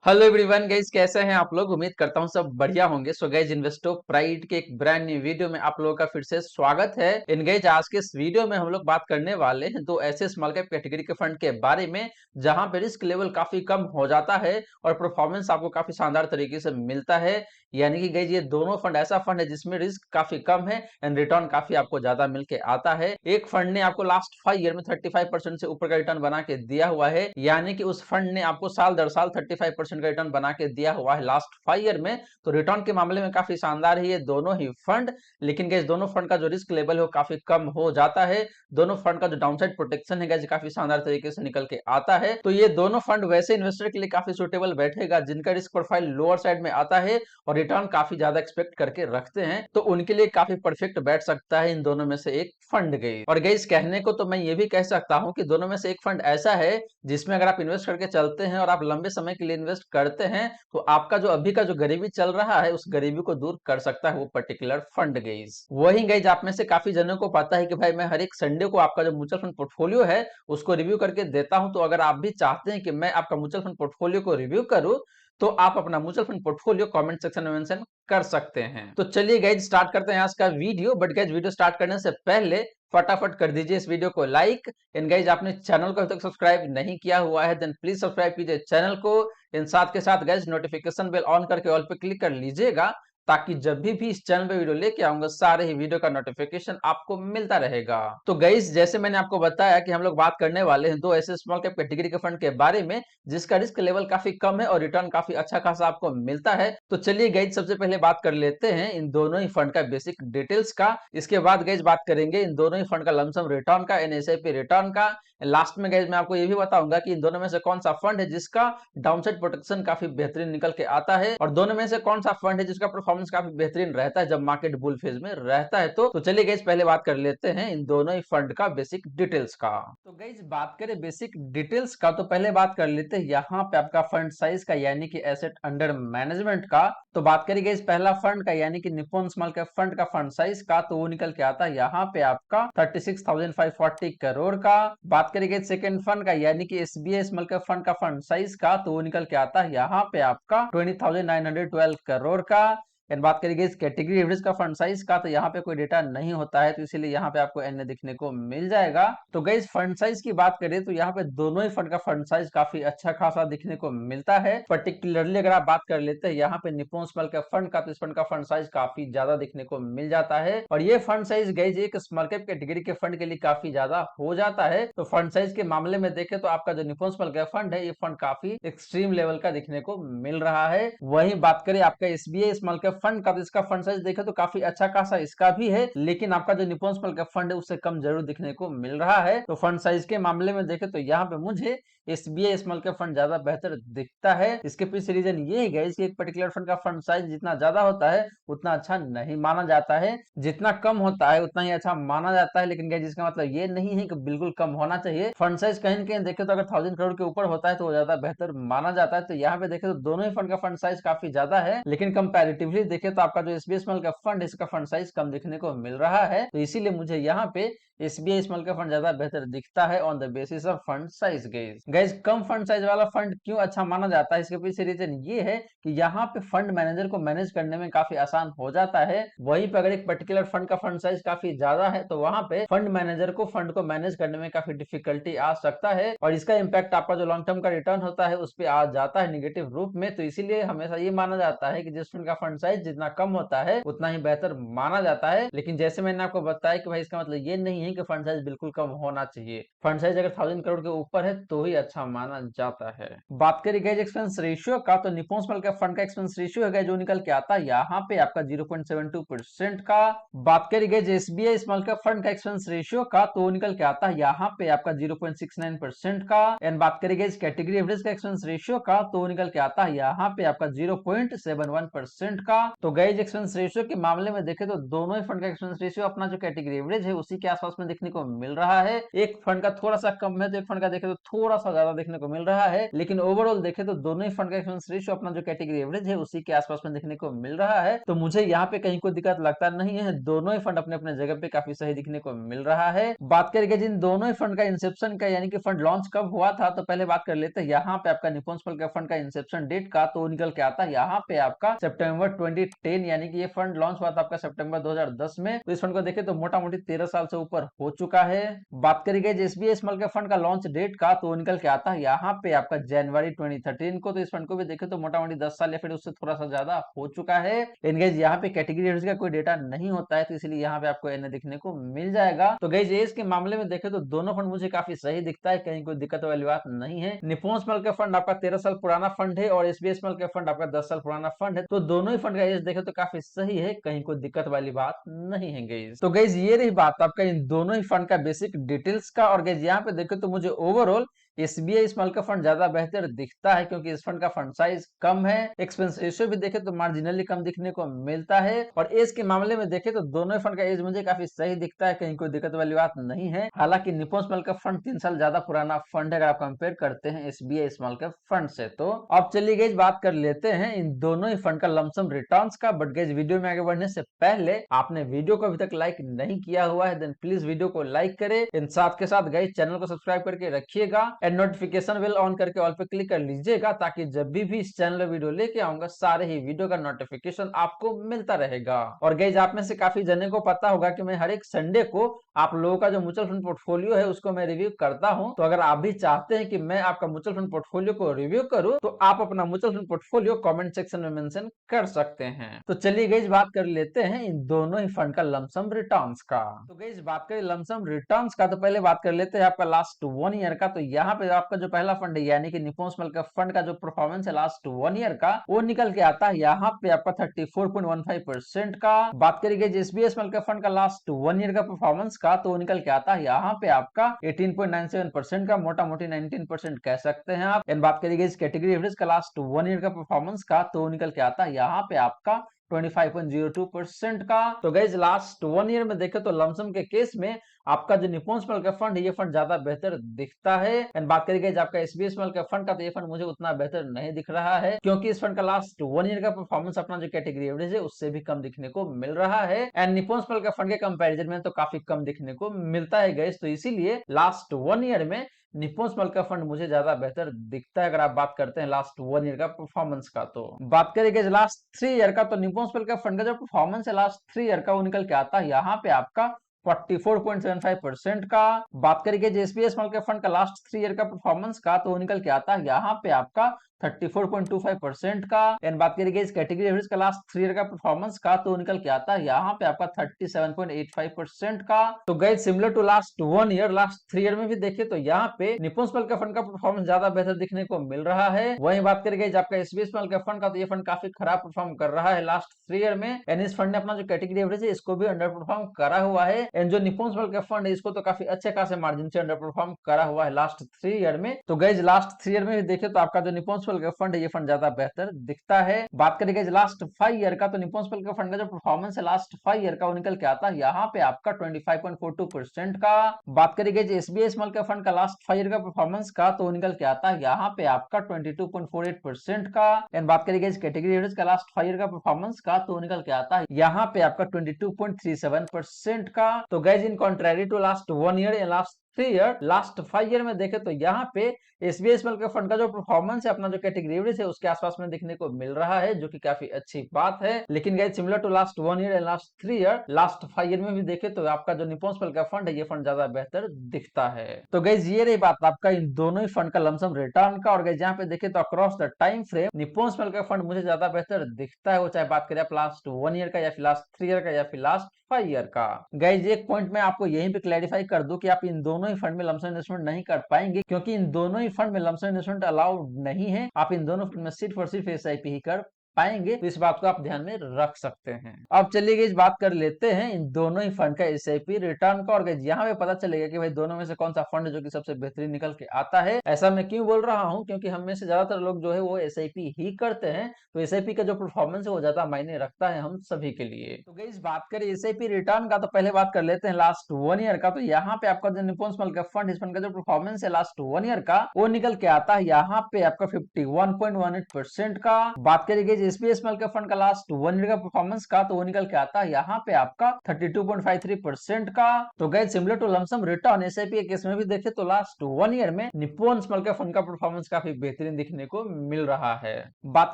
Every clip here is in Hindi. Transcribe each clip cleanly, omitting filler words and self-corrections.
हेलो एवरीवन गाइस, कैसे हैं आप लोग। उम्मीद करता हूं सब बढ़िया होंगे। सो गाइस, इन्वेस्टो प्राइड के एक ब्रांड न्यू वीडियो में आप लोगों का फिर से स्वागत है। इन गाइस, आज के इस वीडियो में हम लोग बात करने वाले हैं दो ऐसे स्मॉल कैप कैटेगरी के फंड के बारे में जहां पे रिस्क लेवल काफी कम हो जाता है और परफॉर्मेंस आपको काफी शानदार तरीके से मिलता है। यानी कि गाइस, ये दोनों फंड ऐसा फंड है जिसमें रिस्क काफी कम है एंड रिटर्न काफी आपको ज्यादा मिल के आता है। एक फंड ने आपको लास्ट 5 ईयर में 35% से ऊपर का रिटर्न बना के दिया हुआ है, यानी कि उस फंड ने आपको साल दर साल 35% का रिटर्न बना के दिया हुआ है लास्ट 5 ईयर में। तो रिटर्न के मामले में काफी शानदार है ये दोनों ही फंड। लेकिन गाइस, दोनों फंड का जो रिस्क लेवल है वो काफी कम हो जाता है। दोनों फंड का जो डाउनसाइड प्रोटेक्शन है गाइस, काफी शानदार तरीके से निकल के आता है। तो ये दोनों फंड वैसे इन्वेस्टर के लिए काफी सुटेबल बैठेगा जिनका रिस्क प्रोफाइल लोअर साइड में आता है और रिटर्न काफी ज्यादा एक्सपेक्ट करके रखते हैं, तो उनके लिए काफी परफेक्ट बैठ सकता है इन दोनों में से एक फंड। गई और गाइस, कहने को तो मैं ये भी कह सकता हूं कि दोनों में से एक फंड ऐसा है जिसमें अगर आप इन्वेस्ट करके चलते हैं और आप लंबे समय के लिए इन्वेस्ट करते हैं तो आपका जो अभी का जो गरीबी चल रहा है उस गरीबी को दूर कर सकता है वो पर्टिकुलर फंड। गाइस, वही गाइस, आप में से काफी जनों को पता है कि भाई मैं हर एक संडे को आपका जो म्यूचुअल फंड पोर्टफोलियो है उसको रिव्यू करके देता हूं। तो अगर आप भी चाहते हैं कि मैं आपका म्यूचुअल फंड पोर्टफोलियो को रिव्यू करूं तो आप अपना mutual fund portfolio comment section में मेंशन कर सकते हैं। तो चलिए गाइज, स्टार्ट करते हैं आज का video. But guys, video start करने से पहले फटाफट कर दीजिए इस वीडियो को लाइक। एंड गाइज, आपने चैनल को अभी तक सब्सक्राइब नहीं किया हुआ है देन प्लीज सब्सक्राइब कीजिए चैनल को। इन साथ के साथ गाइज, नोटिफिकेशन बेल ऑन करके ऑल पे क्लिक कर लीजिएगा ताकि जब भी इस चैनल पे वीडियो लेके आऊंगा सारे ही वीडियो का नोटिफिकेशन आपको मिलता रहेगा। तो गाइस, जैसे मैंने आपको बताया कि हम लोग बात करने वाले हैं दो ऐसे स्मॉल कैप कैटेगरी के फंड के बारे में जिसका रिस्क लेवल काफी कम है और रिटर्न काफी अच्छा खासा आपको मिलता है। तो चलिए गाइज, सबसे पहले बात कर लेते हैं इन दोनों ही फंड का बेसिक डिटेल्स का। इसके बाद गाइज बात करेंगे इन दोनों ही फंड का लमसम रिटर्न का, एनएसआईपी रिटर्न का। लास्ट में गाइज मैं आपको ये भी बताऊंगा कि इन दोनों में से कौन सा फंड है जिसका डाउनसाइड प्रोटेक्शन काफी बेहतरीन निकल के आता है और दोनों में से कौन सा फंड है जिसका परफॉर्मेंस काफी बेहतरीन रहता है जब मार्केट बुल फेज में रहता है। तो चलिए गाइज, पहले बात कर लेते हैं इन दोनों ही फंड का बेसिक डिटेल्स का। तो गाइज, बात करें बेसिक डिटेल्स का तो पहले बात कर लेते हैं यहाँ पे आपका फंड साइज का, यानी कि एसेट अंडर मैनेजमेंट का। तो बात करें गाइज पहला फंड का यानी कि निप्पॉन स्मॉल कैप फंड का फंड साइज का, तो वो निकल के आता है यहाँ पे आपका 36,540 करोड़ का। बात करेंगे सेकंड फंड का यानी कि एसबीआई स्मॉल कैप फंड का फंड साइज का, तो वो निकल के आता है यहाँ पे आपका 20,912 करोड़ का। एंड बात करेंगे इस कैटेगरी एवरेज का फंड साइज का, तो यहाँ पे कोई डेटा नहीं होता है तो इसीलिए यहाँ पे आपको एन दिखने को मिल जाएगा। तो गाइस, फंड साइज की बात करें तो यहाँ पे दोनों ही फंड का फंड साइज काफी अच्छा खासा दिखने को मिलता है। पर्टिकुलरली अगर आप बात कर लेते हैं यहाँ पे निप्पॉन स्मॉल कैप फंड का, तो इस फंड का फंड साइज काफी ज्यादा दिखने को मिल जाता है और ये फंड साइज गाइस एक स्मॉल कैप कैटेगरी के फंड के लिए काफी ज्यादा हो जाता है। तो फंड साइज के मामले में देखें तो आपका जो निप्पॉन स्मॉल कैप फंड है ये फंड काफी एक्सट्रीम लेवल का दिखने को मिल रहा है। वहीं बात करें आपका एसबीआई स्मॉल कैप फंड का, तो इसका फंड साइज देखें तो काफी अच्छा खासा इसका भी है, लेकिन आपका जो निप्पॉन स्मॉल कैप फंड है उससे कम जरूर दिखने को मिल रहा है। तो फंड साइज के मामले में देखें तो यहाँ पे मुझे एसबीआई स्मॉल कैप फंड ज्यादा बेहतर दिखता है। इसके पीछे रीजन ये है गाइस कि एक पर्टिकुलर फंड का फंड साइज जितना ज्यादा होता है उतना अच्छा नहीं माना जाता है, जितना कम होता है उतना ही अच्छा माना जाता है। लेकिन गाइस, इसका मतलब ये नहीं है कि बिल्कुल कम होना चाहिए। फंड साइज कहीं न कहीं देखे तो अगर 1000 करोड़ के ऊपर होता है तो वो ज्यादा बेहतर माना जाता है। तो यहाँ पे देखे तो दोनों ही फंड का फंड साइज काफी ज्यादा है, लेकिन कंपैरेटिवली देखे तो आपका जो एसबीआई स्मॉल कैप फंड है इसका फंड साइज कम दिखने को मिल रहा है। तो इसीलिए मुझे यहाँ पे एसबीआई स्मॉल कैप फंड ज्यादा बेहतर दिखता है on the basis of fund size. Guys, come fund size वाला फंड क्यों अच्छा माना जाता है, इसके पीछे रीजन ये है कि यहाँ पे फंड मैनेजर को मैनेज करने में काफी आसान हो जाता है। वहीं पे अगर एक पर्टिकुलर फंड का फंड साइज काफी ज्यादा है तो वहां पे फंड मैनेजर को फंड को मैनेज करने में काफी डिफिकल्टी आ सकता है और इसका इम्पैक्ट आपका जो लॉन्ग टर्म का रिटर्न होता है उस पर आ जाता है निगेटिव रूप में। तो इसीलिए हमेशा ये माना जाता है कि जिस फंड का फंड साइज जितना कम होता है उतना ही बेहतर माना जाता है। लेकिन जैसे मैंने आपको बताया कि भाई इसका मतलब ये नहीं है कि फंड साइज बिल्कुल कम होना चाहिए। फंड साइज अगर 1000 करोड़ के ऊपर है तो ही अच्छा माना जाता है। बात करें गाइस एक्सपेंस रेशियो का, तो निप्पॉन स्मॉल कैप फंड का एक्सपेंस रेशियो है जो निकल के आता है यहाँ पे आपका 0.72% का। बात करें guys SBI small cap fund का एक्सपेंस रेशियो का, तो निकल के आता है यहाँ पे आपका 0.69% का। एंड बात करें गाइस कैटेगरी एवरेज का एक्सपेंस रेशियो का, तो निकल के आता है यहाँ पे आपका 0.71% का। तो गाइस एक्सपेंस रेशियो के मामले में देखें तो दोनों ही फंड का एक्सपेंस रेशियो अपना जो कैटेगरी एवरेज है उसी के आसपास में देखने को मिल रहा है। एक फंड का थोड़ा सा कम है तो एक फंड का देखें तो थोड़ा सा ज्यादा देखने को मिल रहा है, लेकिन ओवरऑल देखें तो दोनों ही फंड का एक्सपेंस रेशियो अपना जो कैटेगरी एवरेज है उसी के आसपास में देखने को मिल रहा है। तो मुझे यहाँ पे कहीं कोई दिक्कत लगता नहीं है, दोनों ही फंड अपने अपने जगह पे काफी सही दिखने को मिल रहा है। बात करके जिन दोनों ही फंड का इंसेप्शन का यानी कि फंड लॉन्च कब हुआ था, तो पहले बात कर लेते हैं यहाँ पे आपका निप्पॉन स्मॉल कैप फंड का इंसेप्शन डेट का, तो निकल के आता है यहाँ पे आपका सितंबर 2010, यानी कि ये फंड लॉन्च हुआ था आपका सितंबर 2010 में। तो इस फंड को देखें तो मोटा मोटी 13 साल से ऊपर हो चुका है। बात करी गई एसबीआई स्मॉल कैप फंड का लॉन्च डेट का, तो निकल के आता है यहाँ पे आपका जनवरी 2013 को। तो इस फंड को भी देखें तो मोटा मोटी 10 साल या फिर उससे थोड़ा सा ज्यादा हो चुका है। लेकिन गाइस यहाँ पे कैटेगरी का कोई डेटा नहीं होता है, तो इसलिए यहाँ पे आपको एन देखने को मिल जाएगा। तो गाइस एज के मामले में देखें तो दोनों फंड मुझे काफी सही दिखता है, कहीं कोई दिक्कत वाली बात नहीं है। निप्पॉन स्मॉल कैप फंड आपका 13 साल पुराना फंड है और एसबीआई स्मॉल कैप फंड आपका 10 साल पुराना फंड है, तो दोनों ही फंड का एज देखें तो काफी सही है, कहीं कोई दिक्कत वाली बात नहीं है गाइस। तो गाइस ये रही बात आपका इन दोनों ही फंड का बेसिक डिटेल्स का। और गाइस यहाँ पे देखें तो मुझे ओवरऑल एसबीआई स्मॉल का फंड ज्यादा बेहतर दिखता है, क्योंकि इस फंड का फंड साइज कम है। एक्सपेंस रेशियो भी देखें तो मार्जिनली कम दिखने को मिलता है। और एज के मामले में देखें तो दोनों फंड का एज मुझे काफी सही दिखता है, कहीं कोई दिक्कत वाली बात नहीं है। हालांकि निप्पॉन स्मॉल कैप फंड 3 साल ज्यादा पुराना फंड है अगर आप कंपेयर करते हैं एसबीआई स्मॉल कैप फंड से। तो अब चलिए गाइस बात कर लेते हैं इन दोनों ही फंड का लमसम रिटर्न्स का। बट गाइस वीडियो में आगे बढ़ने से पहले आपने वीडियो को अभी तक लाइक नहीं किया हुआ है, देन प्लीज वीडियो को लाइक करें। इन साथ के साथ गाइस चैनल को सब्सक्राइब करके रखिएगा एंड नोटिफिकेशन बेल ऑन करके ऑल पे क्लिक कर लीजिएगा, ताकि जब भी इस चैनल में वीडियो लेके आऊंगा सारे ही वीडियो का नोटिफिकेशन आपको मिलता रहेगा। और गाइस आप में से काफी जने को पता होगा कि मैं हर एक संडे को आप लोगों का जो म्यूचुअल फंड पोर्टफोलियो है उसको मैं रिव्यू करता हूं। तो अगर आप भी चाहते हैं कि मैं आपका म्यूचुअल फंड पोर्टफोलियो को रिव्यू करूं, तो आप अपना mutual fund portfolio comment section में मेंशन कर सकते हैं। तो चलिए गाइस बात कर लेते हैं इन दोनों ही फंड का लमसम रिटर्न्स का। तो गाइस बात करें लमसम रिटर्न्स का, तो पहले बात कर लेते हैं आपका लास्ट 1 ईयर का। तो यहाँ पे आपका जो पहला फंड है यानी कि निप्पॉन स्मॉल कैप फंड का जो परफॉर्मेंस है लास्ट 1 ईयर का, वो निकल के आता है यहाँ पे आपका 34.15% का। बात करेंगे एसबीआई स्मॉल कैप फंड का लास्ट 1 ईयर का परफॉर्मेंस का, तो निकल के आता है यहाँ पे आपका 18.97% का, मोटा मोटी 19% कह सकते हैं आप। एंड बात करेंगे इस कैटेगरी एवरेज का लास्ट 1 ईयर का परफॉर्मेंस का, तो निकल के आता है यहाँ पे आपका 25.02% का। तो गाइज लास्ट 1 ईयर में देखें तो लमसम के केस में आपका जो निप्पॉन स्मॉल कैप फंड है ये फंड ज्यादा बेहतर दिखता है। एंड बात करेंगे आपका एसबीआई स्मॉल कैप फंड का, तो ये फंड मुझे उतना बेहतर नहीं दिख रहा है, क्योंकि इस फंड का लास्ट 1 ईयर का परफॉर्मेंस अपना जो कैटेगरी एवरेज है उससे भी कम दिखने को मिल रहा है। And Nippon small cap fund के कंपैरिजन में तो काफी कम दिखने को मिलता है गाइज। तो इसीलिए लास्ट 1 ईयर में निप्पॉन स्मॉल कैप फंड मुझे ज्यादा बेहतर दिखता है अगर आप बात करते हैं लास्ट 1 ईयर का परफॉर्मेंस का। तो बात करेंगे लास्ट 3 ईयर का, तो निप्पॉन स्मॉल कैप फंड का जो परफॉर्मेंस है लास्ट 3 ईयर का, वो निकल के आता है यहाँ पे आपका 44.75% का। बात करेंगे एसबीआई स्मॉल कैप फंड का लास्ट 3 ईयर का परफॉर्मेंस का, तो निकल के आता है यहाँ पे आपका 34.25% का। एंड बात करेंगे इस कैटेगरी एवरेज का लास्ट 3 ईयर का परफॉर्मेंस का, तो निकल के आता है यहाँ पे आपका 37.85% का। तो guys similar to last 1 year, last 3 year में भी देखे तो यहाँ पे निप्पॉन स्मॉल कैप फंड का परफॉर्मेंस ज्यादा बेहतर दिखने को मिल रहा है। वहीं बात करेंगे आपका एसबीआई स्मॉल कैप फंड का, तो ये फंड काफी खराब परफॉर्म कर रहा है लास्ट 3 ईयर में। एंड इस फंड ने अपना जो कैटेगरी एवरेज है इसको भी अंडर परफॉर्म करा हुआ है। एंड जो निप्पॉन स्मॉल कैप फंड है इसको तो काफी अच्छे खासे मार्जिन से अंडर परफॉर्म करा हुआ है लास्ट 3 ईयर में। तो गाइस लास्ट 3 ईयर में भी देखे तो आपका जो निप्पॉन स्मॉल कैप फंड है ये फंड ज्यादा बेहतर दिखता है। बात करेंगे लास्ट 5 ईयर का, तो निप्पॉन स्मॉल कैप फंड का जो परफॉर्मेंस है लास्ट 5 ईयर का, वो निकल के आता है यहाँ पे आपका 25.42% का। बात करेंगे एसबीआई स्मॉल कैप फंड का लास्ट 5 ईयर का परफॉर्मेंस का, तो निकल के आता है यहाँ पे आपका 22.48% का। एंड बात करेंगे इस कैटेगरी एवरेज का लास्ट 5 ईयर का परफॉर्मेंस का, तो निकल के आता है यहाँ पे आपका 22.37% का। तो guys in contrary to last 1 year and last 3 year, last 5 year में देखे तो यहाँ पे एसबीआई स्मॉल कैप फंड का जो परफॉर्मेंस है अपना जो कैटेगरी एवरेज है उसके आसपास में देखने को मिल रहा है, जो कि काफी अच्छी बात है। लेकिन guys similar to last 1 year and last 3 year, last 5 year में भी देखे तो आपका जो निप्पॉन स्मॉल कैप फंड है ये फंड ज्यादा बेहतर दिखता है। तो गाइस ये रही बात आपका इन दोनों ही फंड का लमसम रिटर्न का। और गाइस यहाँ पे देखे तो across the time frame Nippon small cap fund मुझे ज्यादा बेहतर दिखता है, वो चाहे बात करें आप लास्ट 1 ईयर का या फिर लास्ट 3 ईयर का या फिर लास्ट 5 ईयर का। गाइस एक पॉइंट मैं आपको यहीं पे क्लैरिफाई कर दूं कि आप इन दोनों ही फंड में लमसम इन्वेस्टमेंट नहीं कर पाएंगे, क्योंकि इन दोनों ही फंड में लमसम इन्वेस्टमेंट अलाउड नहीं है। आप इन दोनों फंड में सिर्फ और सिर्फ एसआईपी ही कर पाएंगे, तो इस बात को आप ध्यान में रख सकते हैं। अब चलिए इस बात कर लेते हैं इन दोनों ही फंड का एसआईपी रिटर्न का, और यहाँ पे पता चलेगा कि भाई दोनों में से कौन सा फंड जो कि सबसे बेहतरीन निकल के आता है। ऐसा मैं क्यों बोल रहा हूँ, क्योंकि हम में से ज्यादातर लोग जो है वो एसआईपी ही करते हैं, तो एसआईपी का जो परफॉर्मेंस है वो ज्यादा मायने रखता है हम सभी के लिए। तो गाइस बात करें एसआईपी रिटर्न का, तो पहले बात कर लेते हैं लास्ट 1 ईयर का। तो यहाँ पे आपका जो निप्पॉन स्मॉल कैप फंड, इस फंड का जो परफॉर्मेंस है लास्ट 1 ईयर का, वो निकल के आता है यहाँ पे आपका 51.18% का। बात करेंगे एसबीआई स्मॉल कैप फंड का लास्ट 1 ईयर का परफॉर्मेंस का, तो वो निकल के आता है यहाँ पे आपका 32.53% का। तो guys similar to lump sum return SIP के केस में भी देखे तो लास्ट 1 ईयर में निप्पॉन स्मॉल कैप फंड का परफॉर्मेंस काफी बेहतरीन दिखने को मिल रहा है। बात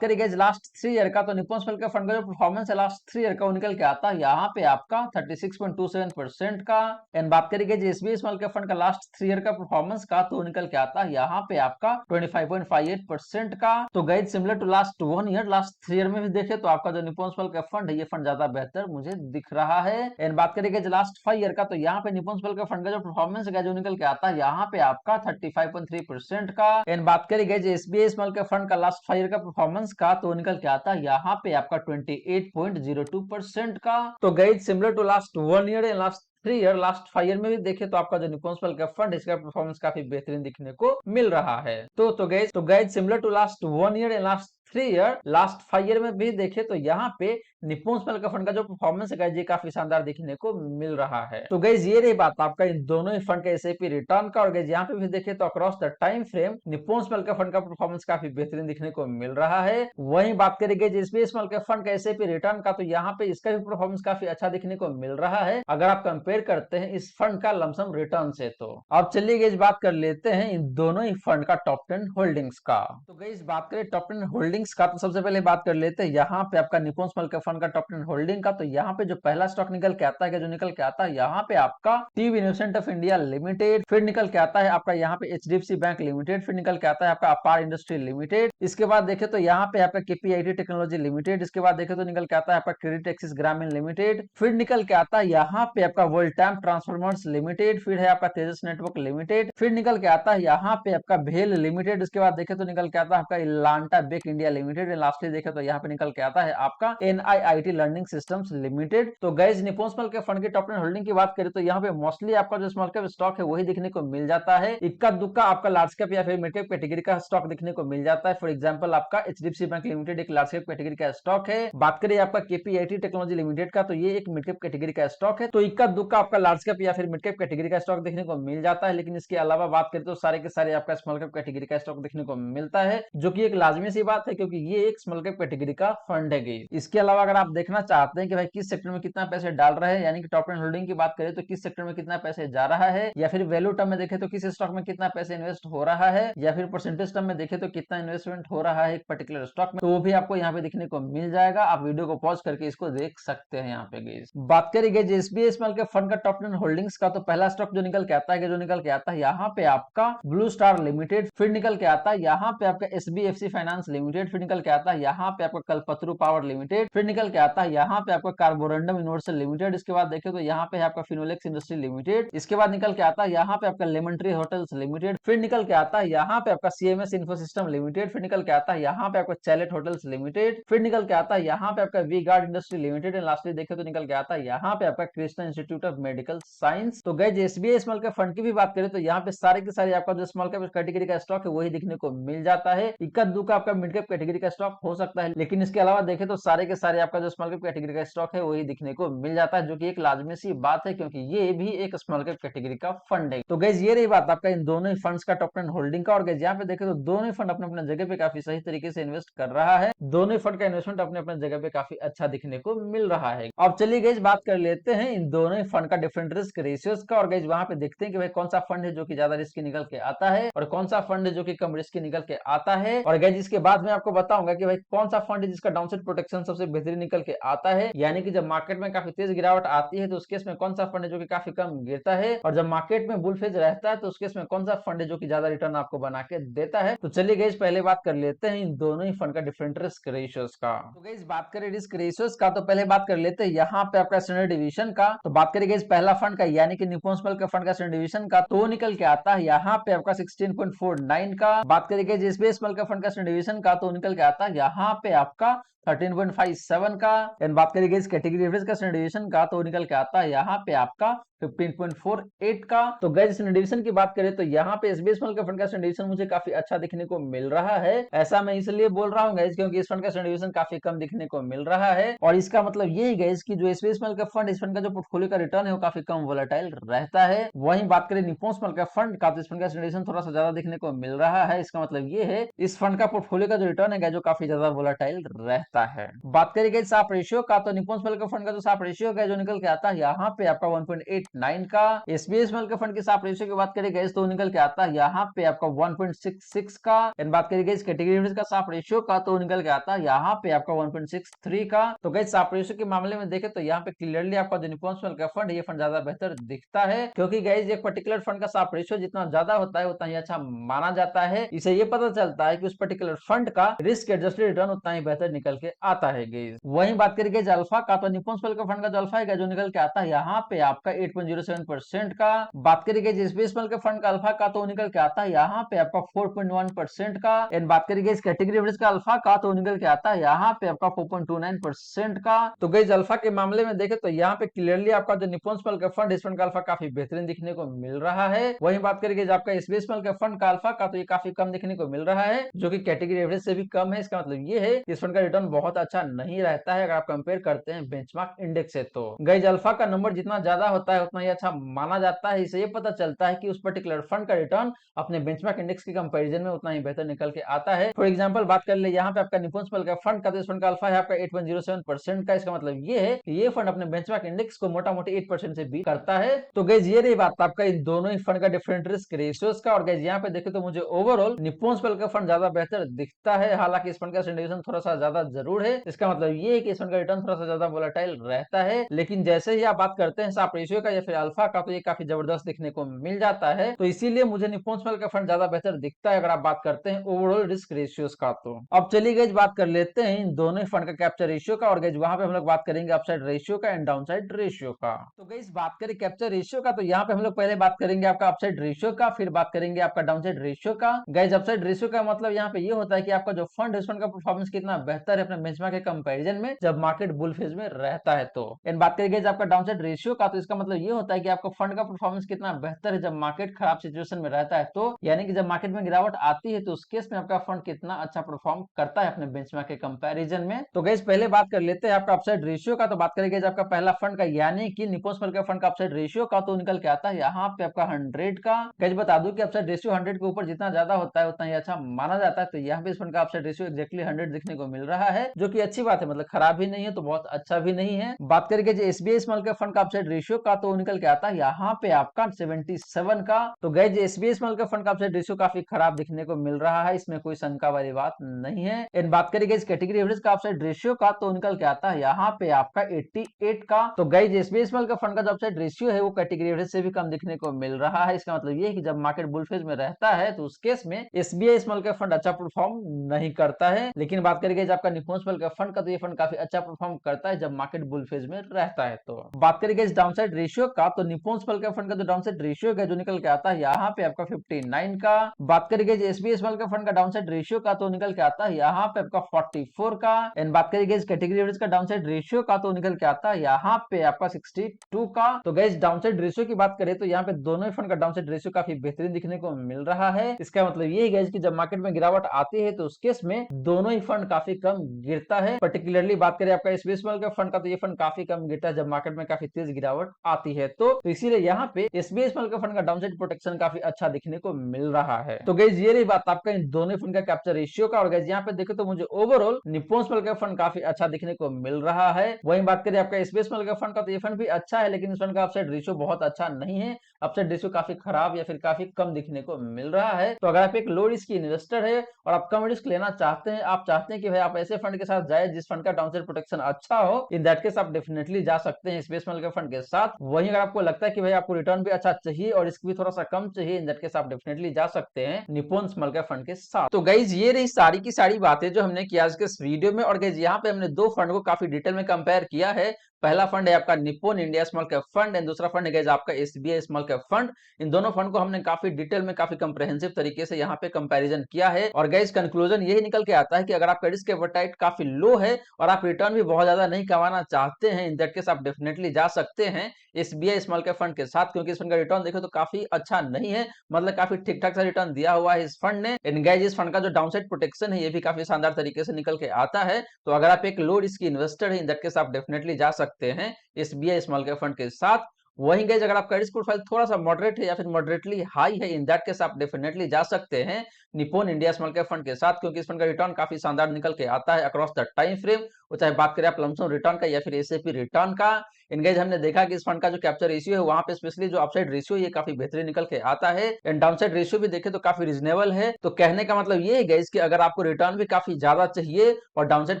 करेंगे लास्ट 3 ईयर का, तो निप्पॉन स्मॉल कैप फंड का जो परफॉर्मेंस है लास्ट 3 ईयर का, वो निकल के आता है यहाँ पे आपका 36.27% का। एंड बात करेंगे एसबीआई स्मॉल कैप फंड का लास्ट 3 ईयर का परफॉर्मेंस का, तो निकल के आता है यहाँ पे आपका 25.58% का। तो guys similar to last 1 year, last 3 year में भी देखे तो आपका जो निप्पॉन स्मॉल कैप फंड है ये फंड ज्यादा बेहतर मुझे दिख रहा है। एंड बात करेंगे लास्ट 5 ईयर का, तो यहाँ पे निप्पॉन स्मॉल कैप फंड का जो परफॉर्मेंस है जो निकल के आता है यहाँ पे आपका 35.3% का। एंड बात करेंगे एसबीआई स्मॉल कैप फंड का लास्ट 5 ईयर का परफॉर्मेंस का, तो निकल के आता है यहाँ पे आपका 28.02% का। तो guys similar to last 1 year and last 3 year, last 5 year में भी देखे तो आपका जो निप्पॉन स्मॉल कैप फंड इसका परफॉर्मेंस काफी बेहतरीन दिखने को मिल रहा है। तो guys similar to last 1 year and last 3 year, last 5 year में भी देखे तो यहाँ पे निप्पॉन स्मॉल कैप फंड का जो परफॉर्मेंस है ये काफी शानदार देखने को मिल रहा है। तो गाइस ये रही बात आपका इन दोनों ही फंड का एसआईपी रिटर्न का, और गाइस यहाँ पे भी देखे तो across the time frame Nippon small cap fund का परफॉर्मेंस काफी बेहतरीन दिखने को मिल रहा है। वहीं बात करेंगे एसबीआई स्मॉल कैप फंड का एसआईपी रिटर्न का, तो यहाँ पे इसका भी परफॉर्मेंस काफी अच्छा दिखने को मिल रहा है अगर आप कंपेयर करते हैं इस फंड का लमसम रिटर्न से। तो अब चलिए गाइस बात कर लेते हैं इन दोनों ही फंड का टॉप 10 होल्डिंग्स का। तो गाइस बात करें टॉप 10 होल्डिंग्स का, तो सबसे पहले बात कर लेते हैं यहाँ पे आपका निप्पॉन स्मॉल कैप फंड का टॉप 10 होल्डिंग का। तो यहाँ पे जो पहला स्टॉक निकल के आता है, जो निकल के आता है यहाँ पे आपका TV investment of India limited, फिर निकल के आता है आपका यहाँ पे एचडीएफसी बैंक लिमिटेड, फिर निकल के आता है आपका अपार इंडस्ट्री लिमिटेड। इसके बाद देखे तो यहाँ पे आपका केपीआईटी टेक्नोलॉजी लिमिटेड, इसके बाद देखे तो निकल के आता है आपका क्रेडिट एक्सिस ग्रामीण लिमिटेड, फिर निकल के आता है यहाँ पे आपका वर्ल्ड टाइम ट्रांसफॉर्मर्स लिमिटेड, फिर है आपका तेजस नेटवर्क लिमिटेड, फिर निकल के आता है यहाँ पे आपका भेल लिमिटेड, उसके बाद देखे तो निकल के आता है आपका इलांटा बेक इंडिया लिमिटेड, लास्टली देखे तो यहाँ पे निकल के आता है आपका एनआईआईटी लर्निंग सिस्टम्स लिमिटेड। तो guys Nippon small cap fund के टॉप 10 होल्डिंग की बात करें तो यहाँ पे मोस्टली आपका जो स्मॉल कैप स्टॉक है वही दिखने को मिल जाता है। इक्का दुक्का आपका लार्ज कैप या फिर मिड कैप कैटेगरी का स्टॉक दिखने को मिल जाता है। फॉर एग्जांपल आपका एचडीएफसी बैंक लिमिटेड एक लार्ज कैप कैटेगरी का स्टॉक है। बात करें आपका केपीआईटी टेक्नोलॉजी लिमिटेड का, तो ये एक मिड कैप कैटेगरी का स्टॉक है। तो इक्का दुक्का आपका लार्ज कैप या फिर मिड कैप कैटेगरी का स्टॉक देखने को मिल जाता है। लेकिन इसके अलावा बात करें तो सारे के सारे आपका स्मॉल कैप कैटेगरी का स्टॉक देखने को मिलता है, जो कि एक लाजमी सी बात है क्योंकि ये एक स्मॉल कैप कैटेगरी का फंड है। इसके अलावा अगर आप देखना चाहते हैं कि भाई किस सेक्टर में कितना पैसे डाल रहे हैं, यानी कि टॉप 10 होल्डिंग की बात करें तो किस सेक्टर में कितना पैसे जा रहा है, या फिर वैल्यू टर्म में देखे तो किस स्टॉक में कितना पैसे इन्वेस्ट हो रहा है, या फिर परसेंटेज टर्म में देखे तो कितना इन्वेस्टमेंट हो रहा है एक पर्टिकुलर स्टॉक में, तो वो भी आपको यहाँ पे दिखने को मिल जाएगा। आप वीडियो को पॉज करके इसको देख सकते हैं। यहाँ पे गाइस बात करेंगे एसबीआई स्मॉल कैप फंड का टॉप 10 होल्डिंग्स का, तो पहला स्टॉक जो निकल के आता है यहाँ पे आपका ब्लू स्टार लिमिटेड, फिर निकल के आता है यहाँ पे आपका एसबीएफसी फाइनेंस लिमिटेड, फिर निकल के आता है यहाँ पे आपका कल्पतरू पावर लिमिटेड, फिर निकल के आता है यहाँ पे आपका कार्बोरंडम यूनिवर्सल लिमिटेड, इसके बाद देखे तो यहाँ पे आपका फिनोलेक्स इंडस्ट्री लिमिटेड, इसके बाद निकल के आता है यहाँ पे आपका लेमन ट्री होटल्स लिमिटेड, फिर निकल के आता है यहाँ पे आपका सीएमएस इन्फोसिस्टम लिमिटेड, फिर निकल के आता है यहाँ पे आपका चैलेट होटल्स लिमिटेड, फिर निकल के आता है यहाँ पे आपका V guard industry limited, and lastly देखे तो निकल के आता है यहाँ पे आपका Krishna institute of medical science. तो guys SBI small cap fund की भी बात करें तो यहाँ पे सारे के सारे आपका जो स्मॉल कैप कैटेगरी का स्टॉक है वही दिखने को मिल जाता है। इक्का दुक्का आपका मिड कैप कैटेगरी का स्टॉक हो सकता है, लेकिन इसके अलावा देखे तो सारे के सारे आपका जो स्मॉल कैप कैटेगरी का स्टॉक है वही दिखने को मिल जाता है, जो कि एक लाजमी सी बात है क्योंकि ये भी एक स्मॉल कैप कैटेगरी का फंड है। तो गाइस ये रही बात आपका इन दोनों ही फंड्स का टॉप 10 होल्डिंग का, और गाइस यहाँ पे देखे तो दोनों ही फंड अपने अपने जगह पे काफी सही तरीके से इन्वेस्ट कर रहा है। दोनों ही फंड का इन्वेस्टमेंट अपने अपने जगह पे काफी अच्छा दिखने को मिल रहा है। अब चलिए गाइस बात कर लेते हैं इन दोनों ही फंड का डिफरेंट रिस्क रेशियोज का, और गाइस वहां पे देखते हैं कि भाई कौन सा फंड है जो कि ज्यादा रिस्क निकल के आता है और कौन सा फंड है जो कि कम रिस्क निकल के आता है। और गाइस इसके बाद में आपको बताऊंगा कि भाई कौन सा फंड है जिसका डाउनसाइड प्रोटेक्शन सबसे बेहतरीन निकल के आता है, यानी कि जब मार्केट में काफी तेज गिरावट आती है तो उस केस में कौन सा फंड है जो कि काफी कम गिरता है, और जब मार्केट में बुल फेज रहता है तो उस केस में कौन सा फंड है जो कि ज्यादा रिटर्न आपको बना के देता है। तो चलिए गाइस पहले बात कर लेते हैं इन दोनों ही फंड का डिफरेंट रिस्क रेशियोज का। तो गाइस बात करें रिस्क रेशियोज का, तो पहले बात कर लेते हैं यहाँ पे आपका स्टैंडर्ड डिवीजन का। तो बात करेंगे इस पहला फंड का यानी कि निप्पॉन स्मॉल कैप फंड का स्टैंडर्ड डिवीजन का, तो निकल के आता है यहाँ पे आपका 16.49 का। बात करेंगे एसबीआई स्मॉल कैप फंड का स्टैंडर्ड डिवीजन का, तो तो निकल के आता है यहाँ पे आपका 13.57 का। एंड बात करेंगे इस कैटेगरी एवरेज का स्टैंडर्ड डिवीजन का तो निकल के आता है यहाँ पे आपका 15.48 का। तो गाइस स्टैंडर्ड डिवीजन की बात करें तो यहाँ पे एसबीआई स्मॉल कैप फंड का स्टैंडर्ड डिवीजन मुझे काफी अच्छा दिखने को मिल रहा है। ऐसा मैं इसलिए बोल रहा हूँ गाइस क्योंकि इस फंड का स्टैंडर्ड डिवीजन काफी कम दिखने को मिल रहा है और इसका मतलब ये ही गाइस कि जो एसबीआई स्मॉल कैप फंड, इस फंड का जो पोर्टफोलियो का रिटर्न है वो काफी कम वोलेटाइल रहता है। वहीं बात करें निप्पॉन स्मॉल कैप फंड का तो इस फंड का स्टैंडर्ड डिवीजन थोड़ा सा ज्यादा दिखने को मिल रहा है। इसका मतलब ये है इस फंड का पोर्टफोलियो का जो रिटर्न है जो काफी ज्यादा वोलेटाइल रहता है। बात करेंगे साफ रेशियो का तो निप्पॉन स्मॉल कैप फंड का जो साफ रेशियो है जो निकल के आता है यहाँ पे आपका 1.89 का। एसबीआई स्मॉल कैप फंड की साफ रेशियो की बात करेंगे तो निकल के आता है यहाँ पे आपका 1.66 का। एंड बात करेंगे इस कैटेगरी का साफ रेशियो का तो निकल के आता है यहाँ पे आपका 1.63 का। तो गाइस साफ रेशियो के मामले में देखें तो यहाँ पे क्लियरली आपका जो निप्पॉन स्मॉल कैप फंड ये फंड ज्यादा बेहतर दिखता है क्योंकि गाइस एक पर्टिकुलर फंड का साफ रेशियो जितना ज्यादा होता है उतना ही अच्छा माना जाता है। इसे ये पता चलता है कि उस पर्टिकुलर फंड का रिस्क एडजस्टेड रिटर्न उतना ही बेहतर निकल के आता है गाइस। वहीं बात करेंगे अल्फा का तो निप्पॉन स्मॉल कैप फंड का जो अल्फा है जो निकल के आता है यहाँ पे आपका 8.07% का। बात करेंगे एसबीआई स्मॉल कैप फंड का अल्फा का तो निकल के आता है यहाँ पे आपका 4.1% का। एंड बात करेंगे इस कैटेगरी एवरेज का अल्फा का तो निकल के आता है यहाँ पे आपका 4.29% का। तो गाइस अल्फा के मामले में देखें तो यहाँ पे क्लियरली आपका जो निप्पॉन स्मॉल कैप फंड, इस फंड का अल्फा काफी बेहतरीन दिखने को मिल रहा है। वहीं बात करेंगे आपका एसबीआई स्मॉल कैप फंड का अल्फा का तो ये काफी कम दिखने को मिल रहा है जो कि कैटेगरी एवरेज से भी कम है। इसका मतलब ये है इस फंड का रिटर्न बहुत अच्छा नहीं रहता है अगर आप कंपेयर करते हैं बेंचमार्क इंडेक्स से। तो गाइस अल्फा का नंबर जितना ज्यादा होता है उतना ही अच्छा माना जाता है। इससे ये पता चलता है कि उस पर्टिकुलर फंड का रिटर्न अपने बेंचमार्क इंडेक्स के कंपैरिजन में उतना ही बेहतर निकल के आता है। फॉर एग्जांपल बात कर ले यहाँ पे आपका निप्पॉन स्मॉल कैप फंड का तो इस फंड का अल्फा है आपका 8.07% का। इसका मतलब ये है कि ये फंड अपने बेंचमार्क इंडेक्स को मोटा मोटी 8% से बीट करता है। तो गाइस ये रही बात आपका इन दोनों ही फंड का डिफरेंट रिस्क रेशियोज का। और गाइस यहाँ पे देखे तो मुझे overall Nippon small cap fund ज्यादा बेहतर दिखता है। हालांकि इस फंड का डिवीजन थोड़ा सा ज्यादा जरूर है। इसका मतलब ये है कि इस फंड का रिटर्न थोड़ा सा ज्यादा वोलेटाइल रहता है। लेकिन जैसे ही आप बात करते हैं साफ रेशियो का या फिर अल्फा का तो ये काफी जबरदस्त दिखने को मिल जाता है। तो इसीलिए मुझे निप्पॉन स्मॉल कैप फंड ज्यादा बेहतर दिखता है अगर आप बात करते हैं ओवरऑल रिस्क रेशियोज का। तो अब चलिए गाइस बात कर लेते हैं इन दोनों फंड का कैप्चर रेशियो का। और गाइस वहां पे हम लोग बात करेंगे अपसाइड रेशियो का एंड डाउनसाइड रेशियो का। तो गाइस बात करें कैप्चर रेशियो का तो यहाँ पे हम लोग पहले बात करेंगे आपका अपसाइड रेशियो का, फिर बात करेंगे आपका डाउनसाइड रेशियो का। गाइस अपसाइड रेशियो का मतलब यहाँ पे ये होता है कि आपका जो फंड है उस फंड का परफॉर्मेंस कितना बेहतर है अपने बेंचमार्क के कंपैरिजन में जब मार्केट बुल फेज में रहता है। तो इन बात करेंगे आपका डाउनसाइड रेशियो का तो इसका मतलब ये होता है कि आपका फंड का परफॉर्मेंस कितना बेहतर है जब मार्केट खराब सिचुएशन में रहता है। तो यानी कि जब मार्केट में गिरावट आती है तो उस केस में आपका फंड कितना अच्छा परफॉर्म करता है अपने बेंचमार्क के कंपैरिजन में। तो गाइस पहले बात कर लेते हैं आपका अपसाइड रेशियो का। तो बात करेंगे आपका पहला फंड का यानी कि निप्पॉन स्मॉल कैप फंड का अपसाइड रेशियो का तो निकल के आता है यहाँ पे आपका 100 का। गाइस बता दूं कि अपसाइड रेशियो 100 के ऊपर जितना ज्यादा होता है उतना ही अच्छा माना जाता है। तो यहाँ पे इस फंड का अपसाइड रेशियो एक्जैक्टली 100 दिखने को मिल रहा है जो कि अच्छी बात है, मतलब खराब भी नहीं है तो बहुत अच्छा भी नहीं है। बात करेंगे जो एसबीआई स्मॉल कैप फंड का अपसाइड रेशियो का तो निकल के आता है यहाँ पे आपका 77 का। तो guys SBI small cap fund का अपसाइड रेशियो काफी खराब दिखने को मिल रहा है, इसमें कोई शंका वाली बात नहीं है। इन बात करेंगे इस कैटेगरी एवरेज का अपसाइड रेशियो का तो निकल के आता है यहाँ पे आपका 88 का। तो guys SBI small cap fund का जो अपसाइड रेशियो है वो कैटेगरी एवरेज से भी कम दिखने को मिल रहा है। इसका मतलब ये है कि जब मार्केट बुल फेज में रहता है तो उस केस में एसबीआई स्मॉल कैप फंड अच्छा परफॉर्म नहीं करता है। लेकिन बात करेंगे आपका निप्पॉन स्मॉल कैप फंड का तो ये फंड काफी अच्छा परफॉर्म करता है जब मार्केट बुल फेज में रहता है। तो बात करेंगे इस डाउनसाइड रेशियो का तो निप्पॉन स्मॉल कैप फंड का जो डाउनसाइड रेशियो है जो निकल के आता है यहाँ पे आपका 59 का। बात करेंगे एसबीआई स्मॉल कैप फंड का डाउनसाइड रेशियो का तो निकल के आता है यहाँ पे आपका 44 का। एंड बात करेंगे इस कैटेगरी एवरेज का डाउनसाइड रेशियो का तो निकल के आता है यहाँ पे आपका 62 का। तो गाइस डाउनसाइड रेशियो की बात करें तो यहाँ पे दोनों ही फंड का डाउनसाइड रेशियो काफी बेहतरीन दिखने को मिल रहा है। इसका मतलब ये है कि जब मार्केट में गिरावट आती है तो उस केस में दोनों ही फंड काफी कम गिरता है। पर्टिकुलरली बात करें आपका एसबीआई स्मॉल कैप फंड का तो ये फंड काफी कम गिरता है जब मार्केट में काफी तेज गिरावट आती है। तो इसीलिए यहाँ पे एसबीआई स्मॉल कैप फंड का डाउनसाइड प्रोटेक्शन काफी अच्छा दिखने को मिल रहा है। तो गाइस ये रही बात आपका इन दोनों फंड का कैप्चर रेशियो का। और गाइस यहाँ पे देखे तो मुझे overall Nippon small cap fund काफी अच्छा दिखने को मिल रहा है। वहीं बात करें आपका एसबीआई स्मॉल कैप फंड का तो ये फंड भी अच्छा है लेकिन इस फंड का अपसाइड रेशियो बहुत अच्छा नहीं है। अपसाइड रेशियो काफी खराब या फिर काफी कम दिखने को मिल रहा है। तो अगर आप एक लो रिस्क इन्वेस्टर है और आप कम रिस्क लेना चाहते हैं, आप चाहते हैं कि भाई आप ऐसे फंड के साथ जाए जिस फंड का डाउनसाइड प्रोटेक्शन अच्छा हो, इन दैट केस आप डेफिनेटली जा सकते हैं एसबीआई स्मॉल कैप फंड के साथ। वहीं अगर आपको लगता है कि भाई आपको रिटर्न भी अच्छा चाहिए और रिस्क भी थोड़ा सा कम चाहिए, इन दैट केस आप डेफिनेटली जा सकते हैं निप्पॉन स्मॉल कैप फंड के साथ। तो गाइस ये रही सारी की सारी बातें जो हमने की आज के इस वीडियो में। और गाइस यहाँ पे हमने दो फंड को काफी डिटेल में कंपेयर किया है। पहला फंड है आपका Nippon India small cap fund and दूसरा फंड है गाइस आपका एसबीआई स्मॉल कैप फंड। इन दोनों फंड को हमने काफी डिटेल में, काफी कंप्रेहेंसिव तरीके से यहाँ पे कंपैरिजन किया है और गाइस कंक्लूजन यही निकल के आता है कि अगर आपका रिस्क एपेटाइट काफी लो है और आप रिटर्न भी बहुत ज्यादा नहीं कमाना चाहते हैं, इन दैट केस आप डेफिनेटली जा सकते हैं एसबीआई स्मॉल कैप फंड के साथ, क्योंकि इस फंड का रिटर्न देखो तो काफी अच्छा नहीं है, मतलब काफी ठीक ठाक सा रिटर्न दिया हुआ है इस फंड ने। एंड गाइस इस फंड का जो डाउनसाइड प्रोटेक्शन है ये भी काफी शानदार तरीके से निकल के आता है। तो अगर आप एक लो रिस्क इन्वेस्टर है, इन दैट केस आप डेफिनेटली जा सकते हैं एसबीआई स्मॉल कैप फंड के साथ। वहीं गाइस अगर आपका रिस्क प्रोफाइल थोड़ा सा मॉडरेट है या फिर मॉडरेटली हाई है, इन दैट केस आप डेफिनेटली जा सकते हैं Nippon India small cap fund के साथ, क्योंकि इस फंड का रिटर्न काफी शानदार निकल के आता है अक्रॉस द टाइम फ्रेम। वो चाहे बात करें आप लमसम रिटर्न का या फिर एसआईपी रिटर्न का। इन गाइस हमने देखा कि इस फंड का जो कैप्चर रेशियो है वहां पे स्पेशली जो अपसाइड रेशियो ये काफी बेहतरीन निकल के आता है एंड डाउनसाइड रेशियो भी देखें तो काफी रीजनेबल है। तो कहने का मतलब ये है गाइस कि अगर आपको रिटर्न भी काफी ज्यादा चाहिए और डाउनसाइड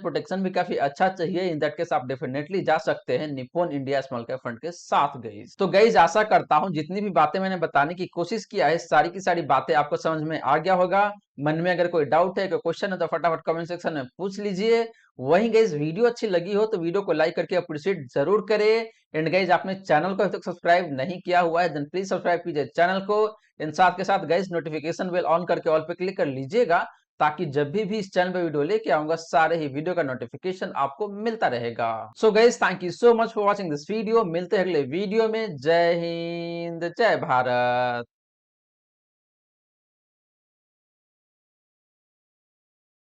प्रोटेक्शन भी काफी अच्छा चाहिए, इन दैट केस आप डेफिनेटली जा सकते हैं Nippon India small cap fund के साथ गाइस। तो गाइस आशा करता हूं जितनी भी बातें मैंने बताने की कोशिश किया है सारी की सारी बातें आपको समझ में आ गया होगा। मन में अगर कोई डाउट है, कोई क्वेश्चन है तो फटाफट कमेंट सेक्शन में पूछ लीजिए। वहीं गाइस वीडियो अच्छी लगी हो तो वीडियो को लाइक करके अप्रिशिएट जरूर करें। एंड गाइस आपने चैनल को अभी तक सब्सक्राइब नहीं किया हुआ है देन प्लीज सब्सक्राइब कीजिए चैनल को। इन साथ के साथ गाइस नोटिफिकेशन बेल ऑन करके ऑल पे क्लिक कर लीजिएगा, ताकि जब भी इस चैनल पे वीडियो लेके आऊंगा सारे ही वीडियो का नोटिफिकेशन आपको मिलता रहेगा। So guys thank you so much for watching this video. मिलते हैं अगले वीडियो में। जय हिंद, जय भारत।